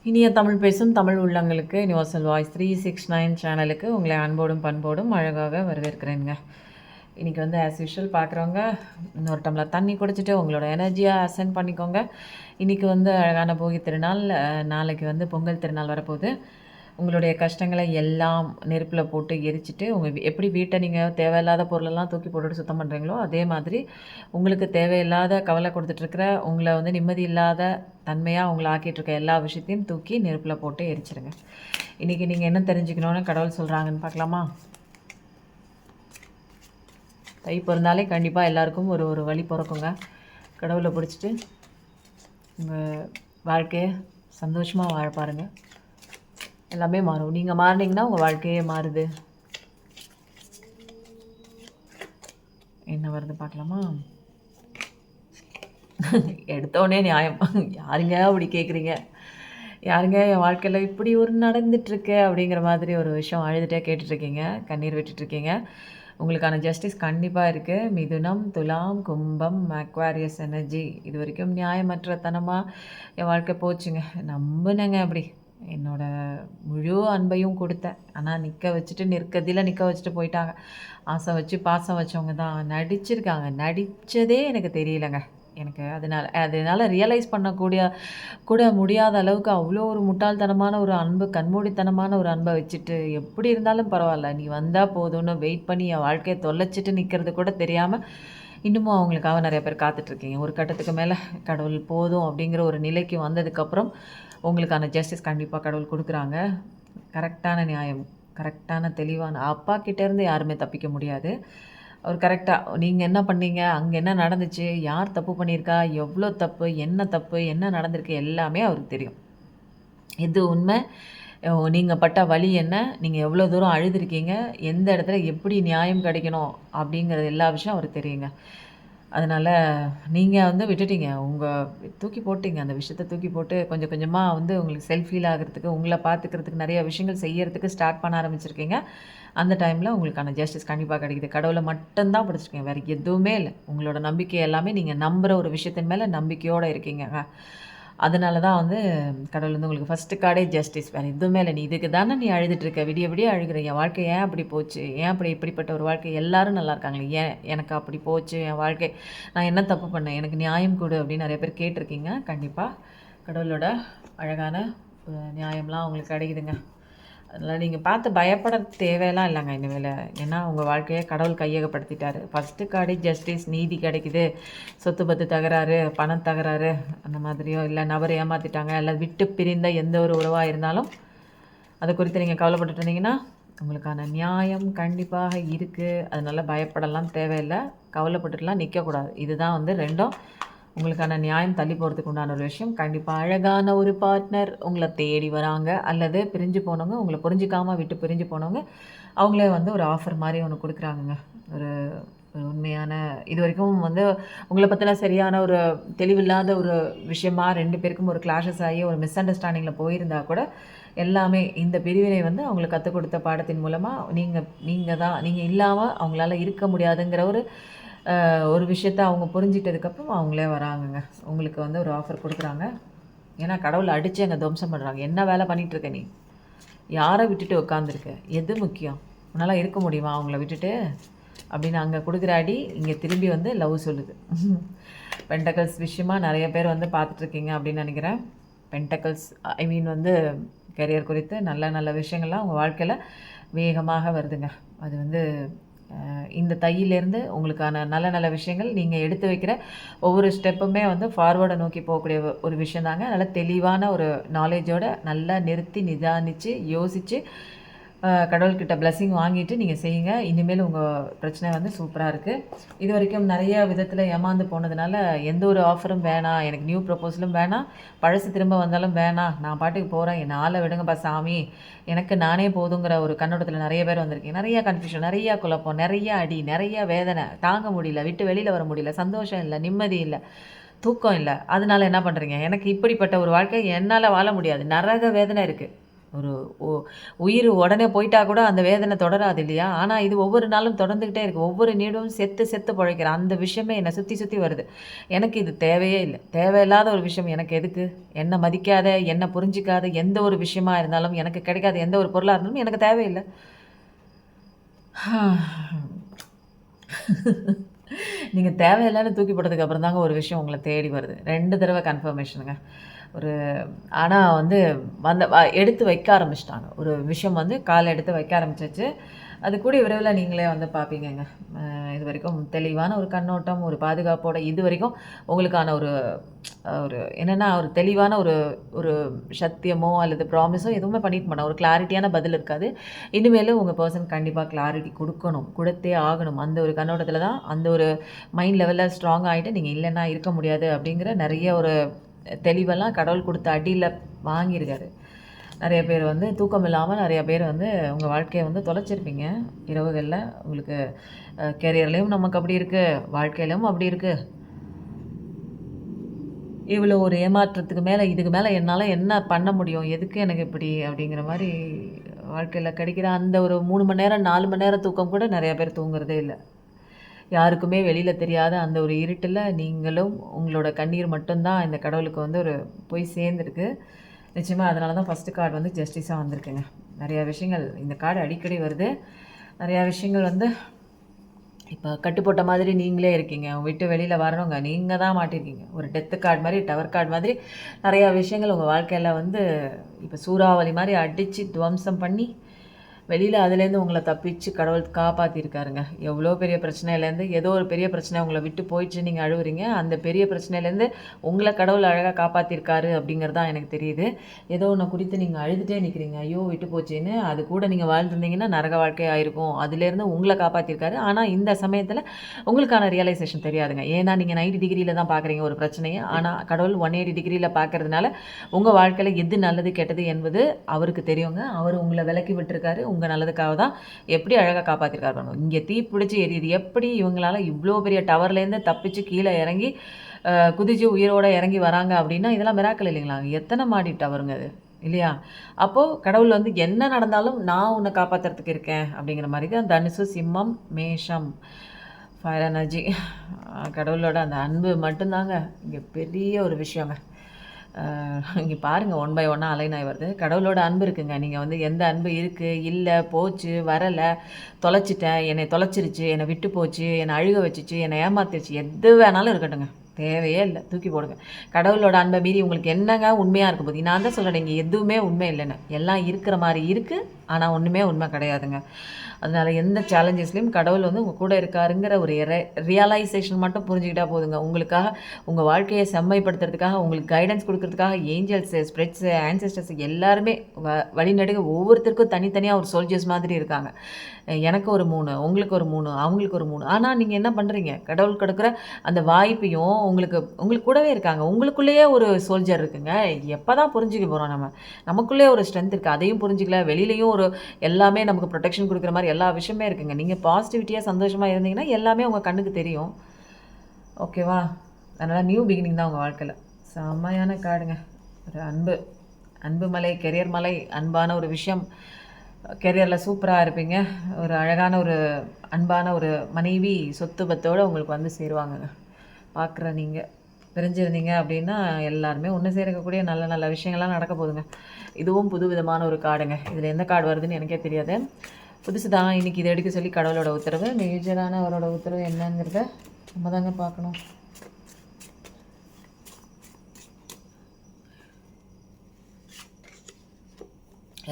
இனிய தமிழ் பேசும் தமிழ் உள்ளங்களுக்கு யுனிவர்சல் வாய்ஸ் 369 சேனலுக்கு உங்களை அன்போடும் பண்போடும் அழகாக வரவேற்கிறேங்க. இன்றைக்கி வந்து ஆஸ் யூஷுவல் பார்க்குறவங்க இன்னொரு டம்ளர் தண்ணி குடிச்சிட்டு உங்களோட எனர்ஜியாக அசென்ட் பண்ணிக்கோங்க. இன்றைக்கி வந்து அழகான போகி திருநாள், நாளைக்கு வந்து பொங்கல் திருநாள் வரப்போகுது. உங்களுடைய கஷ்டங்களை எல்லாம் நெருப்பில் போட்டு எரிச்சிட்டு எப்படி வீட்டை நீங்கள் தேவையில்லாத பொருளெல்லாம் தூக்கி போட்டுட்டு சுத்தம் பண்ணுறீங்களோ அதே மாதிரி உங்களுக்கு தேவையில்லாத கவலை கொடுத்துட்ருக்கிற உங்களை வந்து நிம்மதி இல்லாத தன்மையாக உங்களை ஆக்கிட்டுருக்க எல்லா விஷயத்தையும் தூக்கி நெருப்பில் போட்டு எரிச்சிருங்க. இன்றைக்கி நீங்கள் என்ன தெரிஞ்சுக்கணுன்னு கடவுள் சொல்கிறாங்கன்னு பார்க்கலாமா? தை பிறந்தாலே கண்டிப்பாக எல்லாருக்கும் ஒரு ஒரு வழி பிறக்குங்க. கடவுளை பிடிச்சிட்டு உங்கள் வாழ்க்கையை சந்தோஷமாக வாழ பாருங்கள். எல்லாமே மாறும். நீங்கள் மாறினீங்கன்னா உங்கள் வாழ்க்கையே மாறுது. என்ன வருது பார்க்கலாமா? எடுத்தோடனே நியாயம். யாருங்க அப்படி கேட்குறீங்க? யாருங்க என் வாழ்க்கையில் இப்படி ஒரு நடந்துட்டுருக்கு அப்படிங்கிற மாதிரி ஒரு விஷயம் அழுதுகிட்டே கேட்டுட்ருக்கீங்க, கண்ணீர் விட்டுட்ருக்கீங்க. உங்களுக்கான ஜஸ்டிஸ் கண்டிப்பாக இருக்குது. மிதுனம், துலாம், கும்பம், அக்வாரியஸ் எனர்ஜி. இது வரைக்கும் நியாயமற்ற தனமாக என் வாழ்க்கை போச்சுங்க. நம்பினேங்க அப்படி என்னோடய முழு அன்பையும் கொடுத்தேன். ஆனால் நிற்கதில் நிற்க வச்சுட்டு போயிட்டாங்க. ஆசை வச்சு பாசம் வச்சவங்க தான் நடிச்சிருக்காங்க. நடித்ததே எனக்கு தெரியலங்க. எனக்கு அதனால் ரியலைஸ் கூட முடியாத அளவுக்கு அவ்வளோ ஒரு முட்டாள்தனமான ஒரு அன்பு, கண்மூடித்தனமான ஒரு அன்பை வச்சுட்டு எப்படி இருந்தாலும் பரவாயில்ல, நீ வந்தால் போதும்னு வெயிட் பண்ணி என் வாழ்க்கையை தொலைச்சிட்டு நிற்கிறது கூட தெரியாமல் இன்னமும் அவங்களுக்காக நிறைய பேர் காத்துட்ருக்கீங்க. ஒரு கட்டத்துக்கு மேலே கடவுள் போதும் அப்படிங்கிற ஒரு நிலைக்கு வந்ததுக்கப்புறம் உங்களுக்கான ஜஸ்டிஸ் கண்டிப்பாக கடவுள் கொடுக்குறாங்க. கரெக்டான நியாயம், கரெக்டான தெளிவான அப்பா கிட்டேருந்து யாருமே தப்பிக்க முடியாது. அவர் கரெக்டாக நீங்கள் என்ன பண்ணீங்க, அங்கே என்ன நடந்துச்சு, யார் தப்பு பண்ணியிருக்கா, எவ்வளோ தப்பு, என்ன நடந்திருக்கு எல்லாமே அவருக்கு தெரியும். எது உண்மை, நீங்கள் பட்ட வலி என்ன, நீங்கள் எவ்வளோ தூரம் அழுதுருக்கீங்க, எந்த இடத்துல எப்படி நியாயம் கிடைக்கணும் அப்படிங்கிறது எல்லா விஷயம் அவருக்கு தெரியுங்க. அதனால் நீங்கள் வந்து விட்டுட்டீங்க, தூக்கி போட்டீங்க, அந்த விஷயத்தை தூக்கி போட்டு கொஞ்சம் கொஞ்சமாக வந்து உங்களுக்கு செல்ஃப் ஃபீல் ஆகிறதுக்கு, உங்களை பார்த்துக்கிறதுக்கு நிறைய விஷயங்கள் செய்யறதுக்கு ஸ்டார்ட் பண்ண ஆரம்பிச்சிருக்கீங்க. அந்த டைமில் உங்களுக்கான ஜஸ்டிஸ் கண்டிப்பாக கிடைக்குது. கடவுளை மட்டும்தான் பிடிச்சிருக்கீங்க, வேறு எதுவுமே இல்லை. உங்களோட நம்பிக்கை எல்லாமே நீங்கள் நம்புகிற ஒரு விஷயத்தின் மேலே நம்பிக்கையோடு இருக்கீங்க. அதனால தான் வந்து கடவுள் வந்து உங்களுக்கு ஃபஸ்ட்டு கார்டே ஜஸ்டிஸ். வேறு எதுவுமே இல்லை. நீ இதுக்கு தானே நீ அழுதுட்டுருக்க, விடிய விடிய அழுகிற, என் வாழ்க்கை ஏன் அப்படி போச்சு, ஏன் அப்படி இப்படிப்பட்ட ஒரு வாழ்க்கை, எல்லோரும் நல்லா இருக்காங்களே, ஏன் எனக்கு அப்படி போச்சு என் வாழ்க்கை, நான் என்ன தப்பு பண்ணேன், எனக்கு நியாயம் கொடு அப்படின்னு நிறைய பேர் கேட்டிருக்கீங்க. கண்டிப்பாக கடவுளோட அழகான நியாயம்லாம் உங்களுக்கு கிடைக்குதுங்க. அதனால் நீங்கள் பார்த்து பயப்பட தேவையெல்லாம் இல்லைங்க இனிமேல். ஏன்னா உங்கள் வாழ்க்கையை கடவுள் கையகப்படுத்திட்டார். ஃபஸ்ட்டு கார்டு ஜஸ்டிஸ், நீதி கிடைக்குது. சொத்து பத்து தகராறு, பணம் தகராறு அந்த மாதிரியோ, இல்லை நபர் ஏமாற்றிட்டாங்க, இல்லை விட்டு பிரிந்த எந்த ஒரு உறவாக இருந்தாலும் அதை குறித்து நீங்கள் கவலைப்பட்டுட்டு இருந்தீங்கன்னா உங்களுக்கான நியாயம் கண்டிப்பாக இருக்குது. அதனால் பயப்படலாம் தேவையில்லை, கவலைப்பட்டுட்டுலாம் நிற்கக்கூடாது. இதுதான் வந்து ரெண்டும் உங்களுக்கான நியாயம் தள்ளி போகிறதுக்கு உண்டான ஒரு விஷயம். கண்டிப்பாக அழகான ஒரு பார்ட்னர் உங்களை தேடி வராங்க, அல்லது பிரிஞ்சு போனவங்க, உங்களை புரிஞ்சிக்காமல் விட்டு பிரிஞ்சு போனவங்க அவங்களே வந்து ஒரு ஆஃபர் மாதிரி ஒன்று கொடுக்குறாங்கங்க. ஒரு உண்மையான இது வரைக்கும் வந்து உங்களை பற்றின சரியான ஒரு தெளிவில்லாத ஒரு விஷயமா 2 பேருக்கும் ஒரு கிளாஷஸ் ஆகி ஒரு மிஸ் அண்டர்ஸ்டாண்டிங்கில் போயிருந்தா கூட எல்லாமே இந்த பிரிவினை வந்து அவங்களுக்கு கற்றுக் கொடுத்த பாடத்தின் மூலமாக நீங்கள் இல்லாமல் அவங்களால இருக்க முடியாதுங்கிற ஒரு விஷயத்த அவங்க புரிஞ்சிட்டதுக்கப்புறம் அவங்களே வராங்கங்க. உங்களுக்கு வந்து ஒரு ஆஃபர் கொடுக்குறாங்க. ஏன்னா கடவுளை அடித்து அங்கே துவம்சம் பண்ணுறாங்க. என்ன வேலை பண்ணிகிட்ருக்க நீ, யாரை விட்டுட்டு உட்காந்துருக்க, எது முக்கியம், உன்னால் இருக்க முடியுமா அவங்கள விட்டுட்டு அப்படின்னு அங்கே கொடுக்குற அடி இங்கே திரும்பி வந்து லவ் சொல்லுது. பென்டக்கல்ஸ் விஷயமாக நிறைய பேர் வந்து பார்த்துட்ருக்கீங்க அப்படின்னு நினைக்கிறேன். பென்டக்கல்ஸ் வந்து கெரியர் குறித்து நல்ல நல்ல விஷயங்கள்லாம் உங்கள் வாழ்க்கையில் வேகமாக வருதுங்க. அது வந்து இந்த தையிலேருந்து உங்களுக்கான நல்ல நல்ல விஷயங்கள் நீங்கள் எடுத்து வைக்கிற ஒவ்வொரு ஸ்டெப்புமே வந்து ஃபார்வேர்டை நோக்கி போகக்கூடிய ஒரு விஷயம் தாங்க. அதனால் தெளிவான ஒரு நாலேஜோடு நல்லா நிறுத்தி நிதானித்து யோசித்து கடவுள்கிட்ட பிளெஸ்ஸிங் வாங்கிட்டு நீங்கள் செய்யுங்க. இனிமேல் உங்கள் பிரச்சனை வந்து சூப்பராக இருக்குது. இது வரைக்கும் நிறைய விதத்தில் ஏமாந்து போனதுனால எந்த ஒரு ஆஃபரும் வேணாம், எனக்கு நியூ ப்ரொப்போசலும் வேணாம், பழசு திரும்ப வந்தாலும் வேணாம், நான் பாட்டுக்கு போகிறேன், என் ஆளை விடுங்கப்பா சாமி, எனக்கு நானே போதுங்கிற ஒரு கண்ணோட்டத்தில் நிறைய பேர் வந்திருக்கீங்க. நிறையா கன்ஃபியூஷன், நிறையா குழப்பம், நிறையா அடி, நிறையா வேதனை, தாங்க முடியல, விட்டு வெளியில் வர முடியல, சந்தோஷம் இல்லை, நிம்மதி இல்லை, தூக்கம் இல்லை. அதனால என்ன பண்ணுறீங்க, எனக்கு இப்படிப்பட்ட ஒரு வாழ்க்கை என்னால் வாழ முடியாது, நரக வேதனை இருக்குது, ஒரு உயிர் உடனே போயிட்டா கூட அந்த வேதனை தொடராது இல்லையா? ஆனால் இது ஒவ்வொரு நாளும் தொடர்ந்துக்கிட்டே இருக்குது. ஒவ்வொரு நிமிடமும் செத்து செத்து பிழைக்கிறேன். அந்த விஷயமே என்னை சுற்றி சுற்றி வருது. எனக்கு இது தேவையே இல்லை. தேவையில்லாத ஒரு விஷயம் எனக்கு எதுக்கு? என்னை மதிக்காத, என்னை புரிஞ்சிக்காத எந்த ஒரு விஷயமா இருந்தாலும், எனக்கு கிடைக்காத எந்த ஒரு பொருளாக இருந்தாலும் எனக்கு தேவையில்லை. நீங்கள் தேவையில்லைன்னு தூக்கி போட்டதுக்கு அப்புறம் தாங்க ஒரு விஷயம் உங்களை தேடி வருது. 2 தடவை கன்ஃபர்மேஷனுங்க. ஒரு ஆனால் எடுத்து வைக்க ஆரம்பிச்சிட்டாங்க. ஒரு விஷயம் கால் எடுத்து வைக்க ஆரம்பிச்சாச்சு. அது கூடிய விரைவில் நீங்களே பார்ப்பீங்கங்க. இது வரைக்கும் தெளிவான ஒரு கண்ணோட்டம், ஒரு பாதுகாப்போட இது வரைக்கும் உங்களுக்கான ஒரு ஒரு என்னென்னா ஒரு தெளிவான ஒரு ஒரு சத்தியமோ அல்லது ப்ராமிஸோ எதுவுமே பண்ணிக்க மாட்டாங்க. ஒரு கிளாரிட்டியான பதில் இருக்காது. இனிமேலும் உங்கள் பர்சன் கண்டிப்பாக கிளாரிட்டி கொடுத்தே ஆகணும். அந்த ஒரு கண்ணோட்டத்தில் தான் அந்த ஒரு மைண்ட் லெவலில் ஸ்ட்ராங் ஆகிட்டு நீங்கள் இல்லைன்னா இருக்க முடியாது அப்படிங்கிற நிறைய ஒரு தெளிவெல்லாம் கடவுள் கொடுத்த அடியில் வாங்கியிருக்காரு. நிறைய பேர் தூக்கம் இல்லாமல் நிறைய பேர் உங்கள் வாழ்க்கையை தொலைச்சிருப்பீங்க இரவுகளில். உங்களுக்கு கெரியர்லேயும் நமக்கு அப்படி இருக்குது, வாழ்க்கையிலும் அப்படி இருக்குது. இவ்வளோ ஒரு ஏமாற்றத்துக்கு மேலே இதுக்கு மேலே என்னால் என்ன பண்ண முடியும், எதுக்கு எனக்கு இப்படி அப்படிங்கிற மாதிரி வாழ்க்கையில் கிடைக்கிற அந்த ஒரு 3 மணி நேரம் 4 மணி நேரம் தூக்கம் கூட நிறையா பேர் தூங்குறதே இல்லை. யாருக்குமே வெளியில் தெரியாத அந்த ஒரு இருட்டில் நீங்களும் உங்களோட கண்ணீர் மட்டும்தான் இந்த கடவுளுக்கு ஒரு போய் சேர்ந்துருக்கு. நிச்சயமாக அதனால தான் ஃபஸ்ட்டு கார்டு ஜஸ்டிஸாக வந்திருக்குங்க. நிறையா விஷயங்கள் இந்த கார்டு அடிக்கடி வருது. நிறையா விஷயங்கள் இப்போ கட்டு போட்ட மாதிரி நீங்களே இருக்கீங்க. விட்டு வெளியில் வரணுங்க. நீங்கள் தான் மாட்டிருக்கீங்க. ஒரு டெத்து கார்டு மாதிரி, டவர் கார்டு மாதிரி நிறையா விஷயங்கள் உங்கள் வாழ்க்கையில் இப்போ சூறாவளி மாதிரி அடித்து துவம்சம் பண்ணி வெளியில் அதுலேருந்து உங்களை தப்பிச்சு கடவுள் காப்பாற்றிருக்காருங்க. எவ்வளோ பெரிய பிரச்சனையிலேருந்து ஏதோ ஒரு பெரிய பிரச்சனை உங்களை விட்டு போயிடுச்சு, நீங்கள் அழுவுறீங்க. அந்த பெரிய பிரச்சனையிலேருந்து உங்களை கடவுள் அழகாக காப்பாற்றிருக்காரு அப்படிங்கிறது தான் எனக்கு தெரியுது. ஏதோ ஒன்று குறித்து நீங்கள் அழுதுகிட்டே நிற்கிறீங்க, ஐயோ விட்டு போச்சுன்னு. அது கூட நீங்கள் வாழ்ந்துருந்தீங்கன்னா நரக வாழ்க்கையாக இருக்கும். அதுலேருந்து உங்களை காப்பாற்றிருக்காரு. ஆனால் இந்த சமயத்தில் உங்களுக்கான ரியலைசேஷன் தெரியாதுங்க. ஏன்னா நீங்கள் 90 டிகிரியில் தான் பார்க்குறீங்க ஒரு பிரச்சனையை. ஆனால் கடவுள் 180 டிகிரியில் பார்க்கறதுனால உங்கள் வாழ்க்கையில் எது நல்லது கெட்டது என்பது அவருக்கு தெரியுங்க. அவர் உங்களை விலக்கி விட்டுருக்காரு உங்கள் நல்லதுக்காக தான். எப்படி அழகாக காப்பாற்றிருக்காரு. இங்கே தீ பிடிச்சி எரியுது. எப்படி இவங்களால இவ்வளோ பெரிய டவர்லேருந்து தப்பிச்சு கீழே இறங்கி குதிச்சு உயிரோடு இறங்கி வராங்க அப்படின்னா இதெல்லாம் மிராக்கள் இல்லைங்களா? எத்தனை மாடி டவருங்க அது இல்லையா? அப்போது கடவுள் என்ன நடந்தாலும் நான் உன்னை காப்பாற்றுறதுக்கு இருக்கேன் அப்படிங்கிற மாதிரி தான். தனுசு, சிம்மம், மேஷம், ஃபயர் எனர்ஜி. கடவுளோட அந்த அன்பு மட்டும்தாங்க இங்கே பெரிய ஒரு விஷயங்க. இங்கே பாருங்கள், 1 பை 1 அலைனாய் வருது. கடவுளோட அன்பு இருக்குங்க. நீங்கள் எந்த அன்பு இருக்குது, இல்லை, போச்சு, வரலை, தொலைச்சிட்டேன், என்னை தொலைச்சிருச்சு, என்னை விட்டு போச்சு, என்னை அழுக வச்சிச்சு, என்னை ஏமாத்திருச்சு, எது வேணாலும் இருக்கட்டுங்க. தேவையே இல்லை, தூக்கி போடுங்க. கடவுளோட அன்பை மீறி உங்களுக்கு என்னங்க உண்மையாக இருக்கும் போது நான் தான் சொல்கிறேன், இங்கே எதுவுமே உண்மை இல்லைன்னு. எல்லாம் இருக்கிற மாதிரி இருக்குது, ஆனால் ஒன்றுமே உண்மை கிடையாதுங்க. அதனால் எந்த சேலஞ்சஸ்லேயும் கடவுள் உங்கள் கூட இருக்காருங்கிற ஒரு ரியலைசேஷன் மட்டும் புரிஞ்சுக்கிட்டா போதுங்க. உங்களுக்காக உங்கள் வாழ்க்கையை செம்மைப்படுத்துறதுக்காக, உங்களுக்கு கைடன்ஸ் கொடுக்கறதுக்காக ஏஞ்சல்ஸு, ஸ்ப்ரெட்ஸு, ஆன்செஸ்டர்ஸ் எல்லாருமே வழிநடுக ஒவ்வொருத்தருக்கும் தனித்தனியாக ஒரு சோல்ஜர்ஸ் மாதிரி இருக்காங்க. எனக்கு ஒரு 3, உங்களுக்கு ஒரு 3, அவங்களுக்கு ஒரு 3. ஆனால் நீங்கள் என்ன பண்ணுறீங்க? கடவுள் கொடுக்குற அந்த வாய்ப்பையும் உங்களுக்கு கூடவே இருக்காங்க. உங்களுக்குள்ளேயே ஒரு சோல்ஜர் இருக்குங்க. எப்போ தான் புரிஞ்சுக்க போகிறோம்? நமக்குள்ளேயே ஒரு ஸ்ட்ரென்த் இருக்குது. அதையும் புரிஞ்சிக்கல. வெளியிலையும் ஒரு எல்லாமே நமக்கு ப்ரொடெக்ஷன் கொடுக்குற மாதிரி எல்லா விஷயமே இருக்குங்க. நீங்கள் பாசிட்டிவிட்டியாக சந்தோஷமாக இருந்தீங்கன்னா எல்லாமே உங்கள் கண்ணுக்கு தெரியும். ஓகேவா? அதனால் நியூ பிகினிங் தான் உங்கள் வாழ்க்கையில். செம்மையான கார்டுங்க. ஒரு அன்பு மலை, கெரியர் மலை, அன்பான ஒரு விஷயம். கெரியரில் சூப்பராக இருப்பீங்க. ஒரு அழகான ஒரு அன்பான ஒரு மனைவி சொத்து பத்தோடு உங்களுக்கு சேருவாங்கங்க. பார்க்குற நீங்கள் பிரிஞ்சிருந்தீங்க அப்படின்னா எல்லாருமே ஒன்று சேர்க்கக்கூடிய நல்ல நல்ல விஷயங்கள்லாம் நடக்க போகுதுங்க. இதுவும் புது விதமான ஒரு கார்டுங்க. இதில் எந்த கார்டு வருதுன்னு எனக்கே தெரியாது. புதுசு தான். இன்றைக்கி இதை எடுக்க சொல்லி கடவுளோட உத்தரவு. மேஜரான அவரோட உத்தரவு என்னங்கிறத நம்ம தாங்க பார்க்கணும்.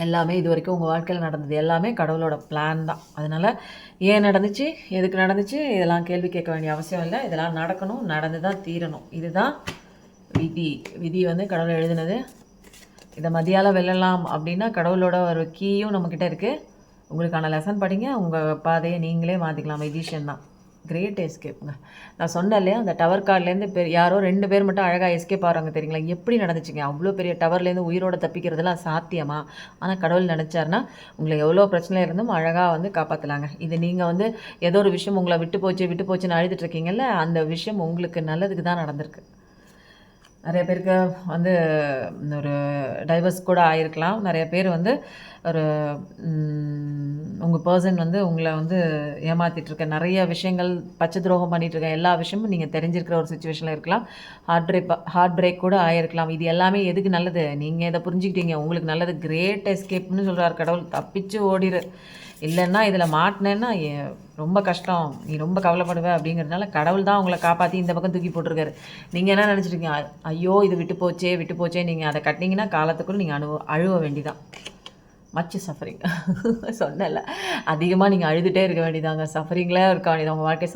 எல்லாமே இது வரைக்கும் உங்கள் வாழ்க்கையில் நடந்தது எல்லாமே கடவுளோட பிளான் தான். அதனால் ஏன் நடந்துச்சு, எதுக்கு நடந்துச்சு, இதெல்லாம் கேள்வி கேட்க வேண்டிய அவசியம் இல்லை. இதெல்லாம் நடக்கணும், நடந்து தான் தீரணும். இதுதான் விதி கடவுள் எழுதினது. இதை மதியால் வெல்லலாம் அப்படின்னா கடவுளோட ஒரு கீயும் நம்மக்கிட்ட இருக்குது. உங்களுக்கான லெசன் படிங்க, உங்கள் பாதையை நீங்களே மாற்றிக்கலாம். மெஜிஷியன் தான் கிரேட் எஸ்கேப்புங்க. நான் சொன்னேன் இல்லையா, அந்த டவர் கார்ட்லேருந்து யாரோ 2 பேர் மட்டும் அழகாக எஸ்கேப் ஆகிறாங்க தெரியுங்களா? எப்படி நடந்துச்சுங்க? அவ்வளோ பெரிய டவர்லேருந்து உயிரோட தப்பிக்கிறதுலாம் சாத்தியமா? ஆனால் கடவுள் நினச்சாருன்னா உங்களை எவ்வளோ பிரச்சனை இருந்தும் அழகாக காப்பாற்றலாங்க. இது நீங்கள் ஏதோ ஒரு விஷயம் உங்களை விட்டு போச்சுன்னு அழுதுட்ருக்கீங்கல்ல, அந்த விஷயம் உங்களுக்கு நல்லதுக்கு தான் நடந்திருக்கு. நிறைய பேருக்கு ஒரு டைவர்ஸ் கூட ஆயிருக்கலாம். நெறைய பேர் வந்து ஒரு உங்கள் பர்சன் வந்து உங்களை வந்து ஏமாத்திட்டுருக்க நிறைய விஷயங்கள், பச்சை துரோகம் பண்ணிகிட்ருக்க எல்லா விஷயமும் நீங்கள் தெரிஞ்சிருக்கிற ஒரு சுச்சுவேஷனில் இருக்கலாம். ஹார்ட் பிரேக் கூட ஆயிருக்கலாம். இது எல்லாமே எதுக்கு நல்லது? நீங்கள் இதை புரிஞ்சுக்கிட்டீங்க, உங்களுக்கு நல்லது. கிரேட் எஸ்கேப்னு சொல்கிறார் கடவுள். தப்பிச்சு ஓடிரு, இல்லைன்னா இதில் மாட்டினேன்னா ரொம்ப கஷ்டம், நீ ரொம்ப கவலைப்படுவ அப்படிங்கிறதுனால கடவுள் தான் உங்களை காப்பாற்றி இந்த பக்கம் தூக்கி போட்டிருக்காரு. நீங்கள் என்ன நினச்சிருக்கீங்க? ஐயோ இது விட்டு போச்சே, நீங்கள் அதை கட்டினீங்கன்னா காலத்துக்குள்ள நீங்கள் அழுவ வேண்டிதான். Much suffering. சொன்னல, அதிகமாக நீங்கள் அழுதுகிட்டே இருக்க வேண்டியதாங்க. சஃபரிங்லே இருக்க வேண்டியது. உங்கள் வாழ்க்கை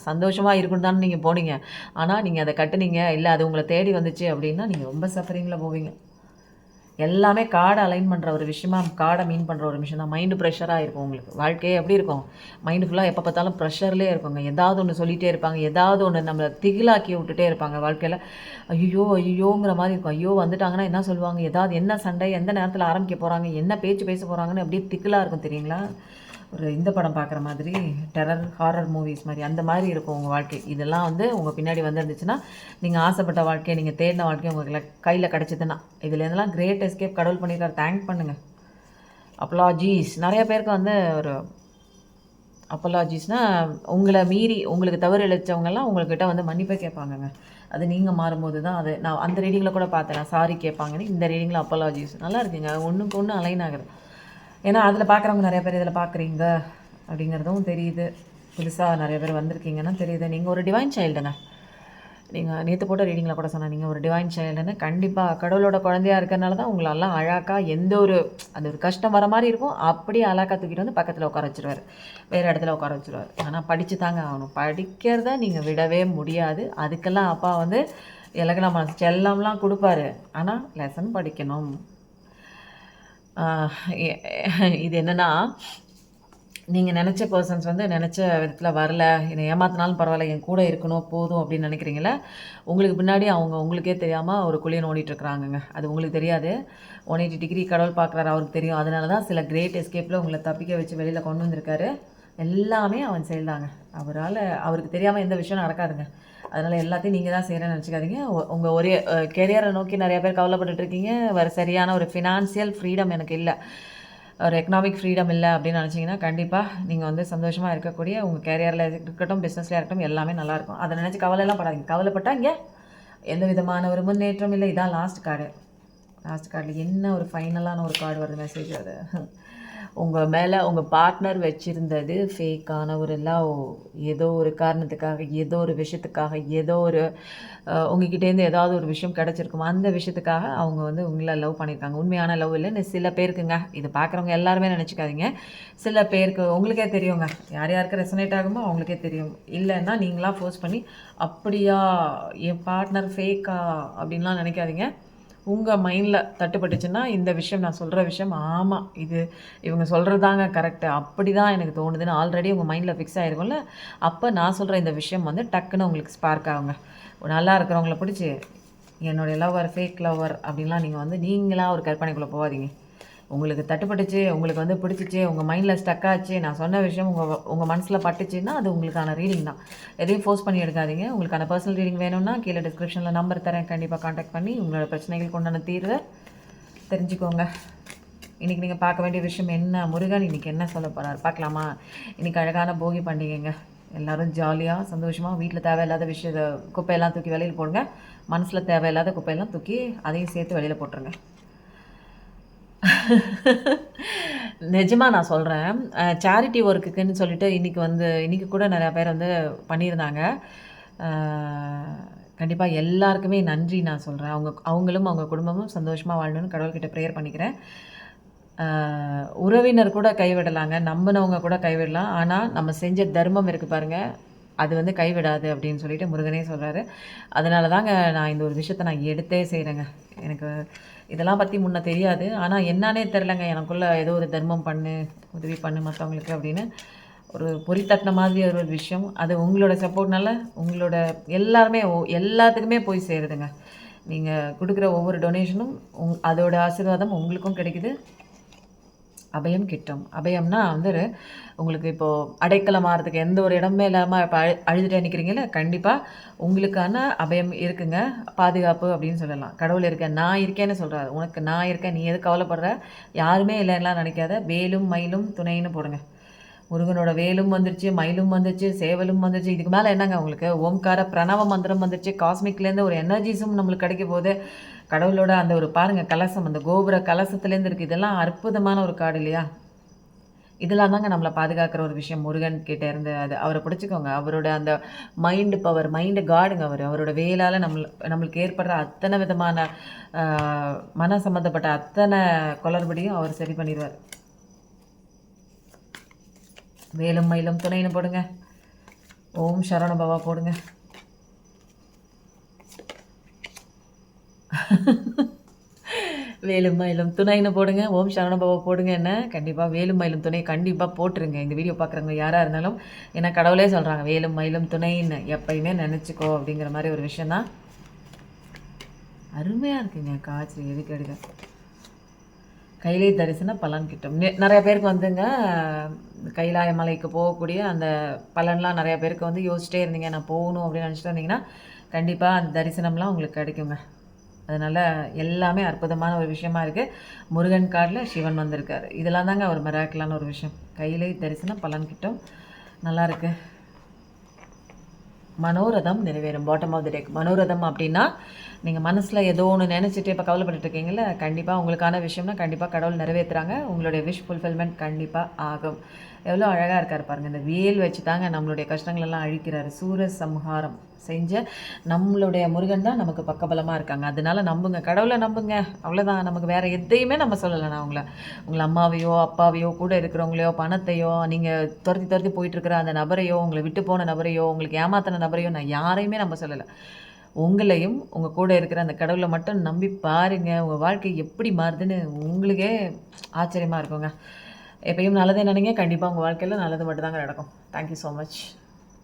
சந்தோஷமாக இருக்குன்னு தானே நீங்கள் போனீங்க. ஆனால் நீங்கள் அதை கட்டுனீங்க, இல்லை அது உங்களை தேடி வந்துச்சு அப்படின்னா நீங்கள் ரொம்ப சஃபரிங்கில் போவீங்க. எல்லாமே கார்டை அலைன் பண்ணுற ஒரு விஷயமா, கார்டை மீன் பண்ணுற ஒரு விஷயம் தான். மைண்டு ப்ரெஷராக இருக்கும் உங்களுக்கு. வாழ்க்கையே எப்படி இருக்கும்? மைண்டு ஃபுல்லாக எப்போ பார்த்தாலும் ப்ரெஷர்லேயே இருக்குங்க. ஏதாவது ஒன்று சொல்லிகிட்டே இருப்பாங்க, ஏதாவது ஒன்று நம்மளை திகிலாக்கி விட்டுட்டே இருப்பாங்க வாழ்க்கையில். ஐயோங்கிற மாதிரி இருக்கும். ஐயோ வந்துட்டாங்கன்னா என்ன சொல்லுவாங்க, ஏதாவது என்ன சண்டை, எந்த நேரத்தில் ஆரம்பிக்க போகிறாங்க, என்ன பேச்சு பேச போகிறாங்கன்னு அப்படியே திகிலாக இருக்கும் தெரியுங்களா? ஒரு இந்த படம் பார்க்குற மாதிரி, டெரர் ஹாரர் மூவிஸ் மாதிரி, அந்த மாதிரி இருக்கும் உங்கள் வாழ்க்கை. இதெல்லாம் வந்து உங்கள் பின்னாடி வந்துருந்துச்சுன்னா, நீங்கள் ஆசைப்பட்ட வாழ்க்கையை, நீங்கள் தேடின வாழ்க்கையை உங்களுக்கு கையில் கிடச்சிதுன்னா, இதுலேருந்துலாம் கிரேட் எஸ்கேப் கடவுள் பண்ணியிருக்காரு. தேங்க் பண்ணுங்கள். அப்பாலஜீஸ். நிறைய பேருக்கு வந்து ஒரு அப்பாலஜீஸ்னால் உங்களை மீறி உங்களுக்கு தவறு இழைச்சவங்கெல்லாம் உங்கள்கிட்ட வந்து மன்னிப்பே கேட்பாங்கங்க. அது நீங்கள் மாறும்போது தான். அது நான் அந்த ரீடிங்கில் கூட பார்த்தேன், நான் சாரி கேட்பாங்கன்னு. இந்த ரீடிங்கில் அப்பாலஜீஸ் நல்லா இருக்குங்க. ஒன்றுக்கு ஒன்று அலைன் ஆகுது. ஏன்னா அதில் பார்க்குறவங்க நிறைய பேர் இதில் பார்க்குறீங்க அப்படிங்கிறதும் தெரியுது. புதுசாக நிறைய பேர் வந்திருக்கீங்கன்னா தெரியுது. நீங்கள் ஒரு டிவைன் சைல்டுங்க. நீங்கள் நேற்று போட்ட ரீடிங்கில் கூட சொன்னால் நீங்கள் ஒரு டிவைன் சைல்டுன்னு. கண்டிப்பாக கடவுளோட குழந்தையாக இருக்கிறனால தான் உங்களெல்லாம் அழகாக எந்த ஒரு அது ஒரு கஷ்டம் வர மாதிரி இருக்கும், அப்படியே அழகாக தூக்கிட்டு வந்து பக்கத்தில் உட்கார வச்சுருவார், வேறு இடத்துல உட்கார வச்சுருவார். ஆனால் படித்து தாங்க ஆகணும். படிக்கிறத நீங்கள் விடவே முடியாது. அதுக்கெல்லாம் அப்பா வந்து இலக்கணம் செல்லம்லாம் கொடுப்பாரு. ஆனால் லெசன் படிக்கணும். இது என்னென்னா, நீங்கள் நினச்ச பர்சன்ஸ் வந்து நினச்ச விதத்தில் வரல, என்னை ஏமாத்தினாலும் பரவாயில்ல, என் கூட இருக்கணும் போதும் அப்படின்னு நினைக்கிறீங்களே, உங்களுக்கு பின்னாடி அவங்க உங்களுக்கே தெரியாமல் ஒரு குழியை நோண்டிட்டுருக்குறாங்கங்க. அது உங்களுக்கு தெரியாது. 180 டிகிரி கடவுள் பார்க்குறாரு, அவருக்கு தெரியும். அதனால தான் சில கிரேட் எஸ்கேப்பில் உங்களை தப்பிக்க வச்சு வெளியில் கொண்டு வந்திருக்காரு. எல்லாமே அவன் செயல்தாங்க. அவருக்கு தெரியாமல் எந்த விஷயம் நடக்காதுங்க. அதனால் எல்லாத்தையும் நீங்கள் தான் செய்கிறேன்னு நினச்சிக்காதீங்க. உங்கள் ஒரே கெரியரை நோக்கி நிறையா பேர் கவலைப்பட்டுருக்கீங்க. சரியான ஒரு ஃபினான்சியல் ஃப்ரீடம் எனக்கு இல்லை, ஒரு எக்கனாமிக் ஃப்ரீடம் இல்லை அப்படின்னு நினச்சிங்கன்னா, கண்டிப்பாக நீங்கள் வந்து சந்தோஷமாக இருக்கக்கூடிய உங்கள் கேரியரில் இருக்கட்டும், பிஸ்னஸில் இருக்கட்டும், எல்லாமே நல்லாயிருக்கும். அதை நினச்சி கவலையெல்லாம் படாதீங்க. கவலைப்பட்டால் இங்கே எந்த விதமான ஒரு முன்னேற்றம் இல்லை. இதான் லாஸ்ட் கார்டில் என்ன ஒரு ஃபைனலான ஒரு கார்டு வருது, மெசேஜ் அது. உங்கள் மேலே உங்கள் பார்ட்னர் வச்சுருந்தது ஃபேக்கான ஒரு லவ். ஏதோ ஒரு காரணத்துக்காக, ஏதோ ஒரு விஷயத்துக்காக, ஏதோ ஒரு உங்ககிட்டேருந்து ஏதாவது ஒரு விஷயம் கிடச்சிருக்கும். அந்த விஷயத்துக்காக அவங்க வந்து உங்களை லவ் பண்ணியிருக்காங்க. உண்மையான லவ் இல்லைன்னு சில பேருக்குங்க. இது பார்க்குறவங்க எல்லாருமே நினச்சிக்காதீங்க. சில பேருக்கு உங்களுக்கே தெரியுங்க, யார் யாருக்கு ரெசனேட் ஆகுமோ அவங்களுக்கே தெரியும். இல்லைன்னா நீங்களாம் ஃபோர்ஸ் பண்ணி அப்படியா என் பார்ட்னர் ஃபேக்கா அப்படின்லாம் நினைக்காதீங்க. உங்கள் மைண்டில் தட்டுப்பட்டுச்சுன்னா இந்த விஷயம், நான் சொல்கிற விஷயம், ஆமாம் இது இவங்க சொல்கிறது தாங்க கரெக்டு, அப்படி தான் எனக்கு தோணுதுன்னு ஆல்ரெடி உங்கள் மைண்டில் ஃபிக்ஸ் ஆகிருக்கும்ல. அப்போ நான் சொல்கிற இந்த விஷயம் வந்து டக்குன்னு உங்களுக்கு ஸ்பார்க் ஆகுங்க. நல்லா இருக்கிறவங்கள பிடிச்சி என்னுடைய லவ்வர் ஃபேக் லவ்வர் அப்படின்லாம் நீங்கள் வந்து நீங்களாக ஒரு கற்பனைக்குள்ளே போகாதீங்க. உங்களுக்கு தட்டுப்பட்டுச்சு, உங்களுக்கு வந்து பிடிச்சிச்சு, உங்கள் மைண்டில் ஸ்டக் ஆச்சு, நான் சொன்ன விஷயம் உங்கள் மனசில் பட்டுச்சுன்னா அது உங்களுக்கான ரீடிங் தான். எதையும் ஃபோர்ஸ் பண்ணி எடுக்காதீங்க. உங்களுக்கான பர்சனல் ரீடிங் வேணும்னா கீழே டிஸ்கிரிப்ஷனில் நம்பர் தரேன், கண்டிப்பாக காண்டாக்ட் பண்ணி உங்களோட பிரச்சனைகள் கொண்டான தீர்வை தெரிஞ்சுக்கோங்க. இன்றைக்கி நீங்கள் பார்க்க வேண்டிய விஷயம் என்ன, முருகன் இன்றைக்கி என்ன சொல்ல போகிறார் பார்க்கலாமா? இன்றைக்கி அழகான போகி பண்டிகைங்க. எல்லோரும் ஜாலியாக சந்தோஷமாக வீட்டில் தேவையில்லாத விஷயத்தை குப்பையெல்லாம் தூக்கி வெளியில் போடுங்க. மனசில் தேவையில்லாத குப்பையெல்லாம் தூக்கி அதையும் சேர்த்து வெளியில் போட்டுருங்க. நிஜமாக நான் சொல்கிறேன். சேரிட்டி ஒர்க்குக்குன்னு சொல்லிட்டு இன்றைக்கி கூட நிறையா பேர் வந்து பண்ணியிருந்தாங்க. கண்டிப்பாக எல்லாருக்குமே நன்றி நான் சொல்கிறேன். அவங்களும் அவங்க குடும்பமும் சந்தோஷமாக வாழணும்னு கடவுள்கிட்ட ப்ரேயர் பண்ணிக்கிறேன். உறவினர் கூட கைவிடலாங்க, நம்பினவங்க கூட கைவிடலாம். ஆனால் நம்ம செஞ்ச தர்மம் இருக்குது பாருங்கள், அது வந்து கைவிடாது அப்படின்னு சொல்லிட்டு முருகனே சொல்கிறாரு. அதனால தாங்க நான் இந்த ஒரு விஷயத்தை நான் எடுத்தே செய்கிறேங்க. எனக்கு இதெல்லாம் பற்றி முன்ன தெரியாது, ஆனால் என்னன்னே தெரிலங்க. எனக்குள்ளே ஏதோ ஒரு தர்மம் பண்ணு, உதவி பண்ணு மற்றவங்களுக்கு அப்படின்னு ஒரு பொறி தட்டின மாதிரி ஒரு விஷயம். அது உங்களோட சப்போர்ட்னால உங்களோட எல்லாத்துக்குமே போய் சேருதுங்க. நீங்கள் கொடுக்குற ஒவ்வொரு டொனேஷனும் அதோட ஆசீர்வாதம் உங்களுக்கும் கிடைக்குது. அபயம் கிட்டும். அபயம்னா வந்து உங்களுக்கு இப்போது அடைக்கலம் ஆறதுக்கு எந்த ஒரு இடமே இல்லாமல் இப்போ அழுதுட்டே நிற்கிறீங்கல்ல, கண்டிப்பாக உங்களுக்கான அபயம் இருக்குங்க. பாதுகாப்பு அப்படின்னு சொல்லலாம். கடவுள் இருக்கேன், நான் இருக்கேன்னு சொல்கிறாரு. உனக்கு நான் இருக்கேன், நீ எது கவலைப்படுற, யாருமே இல்லைன்னுலாம் நினைக்காத. வேலும் மயிலும் துணைன்னு போடுங்க. முருகனோட வேலும் வந்துருச்சு, மயிலும் வந்துருச்சு, சேவலும் வந்துருச்சு. இதுக்கு மேலே என்னங்க உங்களுக்கு? ஓம்கார பிரணவ மந்திரம் வந்துருச்சு. காஸ்மிக்லேருந்து ஒரு எனர்ஜிஸும் நம்மளுக்கு கிடைக்க போகுது. கடவுளோட அந்த ஒரு பாருங்கள் கலசம், அந்த கோபுர கலசத்துலேருந்து இருக்குது. இதெல்லாம் அற்புதமான ஒரு கார்டு இல்லையா? இதெல்லாம் தாங்க நம்மளை பாதுகாக்கிற ஒரு விஷயம். முருகன் கிட்டே இருந்து அது அவரை பிடிச்சிக்கோங்க. அவரோட அந்த மைண்டு பவர், மைண்டு காடுங்க அவர். அவரோட வேலால் நம்மளுக்கு ஏற்படுற அத்தனை விதமான மன சம்மந்தப்பட்ட அத்தனை குளறுபடியும் அவர் சரி பண்ணிடுவார். வேலும் மயிலும் துணைன்னு போடுங்க. ஓம் சரவண பவா போடுங்க. வேலும் மயிலும் துணைன்னு போடுங்க. ஓம் சரவண பவா போடுங்க. என்ன கண்டிப்பாக வேலும் மயிலும் துணை கண்டிப்பாக போட்டுருங்க. இந்த வீடியோ பார்க்குறவங்க யாராக இருந்தாலும், ஏன்னா கடவுளே சொல்கிறாங்க வேலும் மயிலும் துணைன்னு எப்பயுமே நினச்சிக்கோ அப்படிங்கிற மாதிரி ஒரு விஷயந்தான். அருமையாக இருக்குங்க காய்ச்சி எதுக்கு எடுக்க. கைலை தரிசன பலன் கிட்டும். நிறைய பேருக்கு வந்துங்க கைலாய மலைக்கு போகக்கூடிய அந்த பலன்லாம் நிறைய பேருக்கு வந்து யோசிச்சிட்டே இருந்தீங்க, நான் போகணும் அப்படின்னு நினச்சிட்டு இருந்தீங்கன்னா கண்டிப்பாக அந்த தரிசனம்லாம் உங்களுக்கு கிடைக்குங்க. அதனால் எல்லாமே அற்புதமான ஒரு விஷயமா இருக்குது. முருகன் கார்டில் சிவன் வந்திருக்காரு. இதெல்லாம் தாங்க ஒரு மிராக்கிளான ஒரு விஷயம். கைலை தரிசன பலன் கிட்டும். நல்லாயிருக்கு. மனோரதம் நிறைவேறும். பாட்டம் ஆஃப் த டெக் மனோரதம் அப்படின்னா நீங்கள் மனசில் ஏதோ ஒன்று நினச்சிட்டு இப்போ கவலைப்பட்டு இருக்கீங்களா, கண்டிப்பாக உங்களுக்கான விஷயம்னா கண்டிப்பாக கடவுள் நிறைவேற்றுறாங்க. உங்களுடைய விஷ் ஃபுல்ஃபில்மெண்ட் கண்டிப்பாக ஆகும். எவ்வளோ அழகாக இருக்கார் பாருங்கள். இந்த வேல் வச்சு தாங்க நம்மளுடைய கஷ்டங்களெல்லாம் அழிக்கிறாரு. சூர சம்ஹாரம் செஞ்ச நம்மளுடைய முருகன் தான் நமக்கு பக்கபலமாக இருக்காங்க. அதனால நம்புங்க, கடவுளை நம்புங்க, அவ்வளோதான். நமக்கு வேறு எதையுமே நம்ம சொல்லலை. நான் உங்களை அம்மாவையோ அப்பாவையோ கூட இருக்கிறவங்களையோ பணத்தையோ நீங்கள் துரத்தி போயிட்டுருக்கிற அந்த நபரையோ உங்களை விட்டு போன நபரையோ உங்களுக்கு ஏமாத்தின நபரையோ நான் யாரையுமே நம்ம சொல்லலை. உங்களையும் உங்கள் கூட இருக்கிற அந்த கடவுளை மட்டும் நம்பி பாருங்கள். உங்கள் வாழ்க்கை எப்படி மாறுதுன்னு உங்களுக்கே ஆச்சரியமாக இருக்குங்க. எப்பயும் நல்லதே நினைங்க, கண்டிப்பாக உங்கள் வாழ்க்கையில் நல்லது மட்டும் தாங்க நடக்கும். Thank you so much.